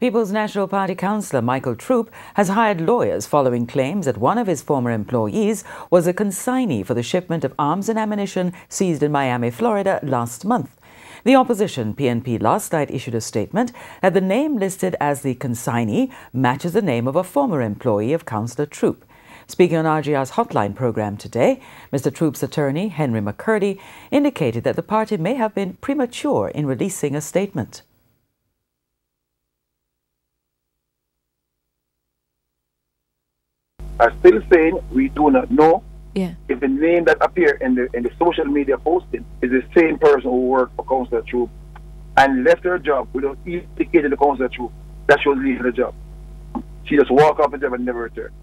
People's National Party councillor Michael Troupe has hired lawyers following claims that one of his former employees was a consignee for the shipment of arms and ammunition seized in Miami, Florida last month. The opposition PNP last night issued a statement that the name listed as the consignee matches the name of a former employee of Councillor Troupe. Speaking on RGR's Hotline programme today, Mr. Troupe's attorney, Henry McCurdy, indicated that the party may have been premature in releasing a statement. I'm still saying we do not know if the name that appears in the social media posting is the same person who worked for Councillor Troupe and left her job without indicating the Councillor Troupe that she was leaving the job. She just walked off the job and never returned.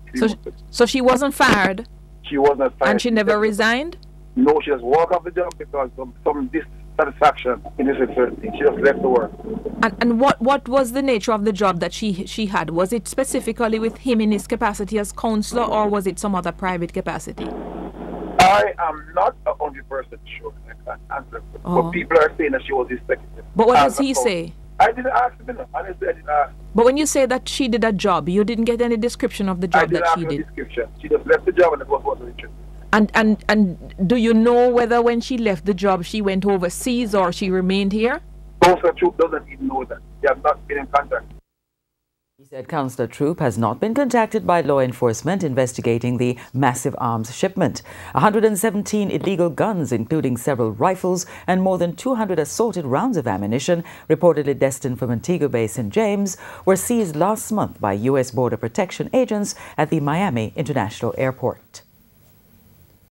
So she wasn't fired? She was not fired. And she never resigned? No, she just walked off the job because of some dissatisfaction in this certain thing. She just left the work. And what was the nature of the job that she had? Was it specifically with him in his capacity as councillor, or was it some other private capacity? I am not 100% sure. I can't answer. But people are saying that she was his secretary. But what does he say? I didn't ask him. Honestly, I didn't ask. But when you say that she did a job, you didn't get any description of the job that she did? I didn't ask her description. She just left the job and it was what interesting. And do you know whether when she left the job she went overseas or she remained here? Councillor Troupe doesn't even know that. They have not been in contact. He said Councillor Troupe has not been contacted by law enforcement investigating the massive arms shipment. 117 illegal guns, including several rifles and more than 200 assorted rounds of ammunition, reportedly destined for Montego Bay St. James, were seized last month by U.S. Border Protection agents at the Miami International Airport.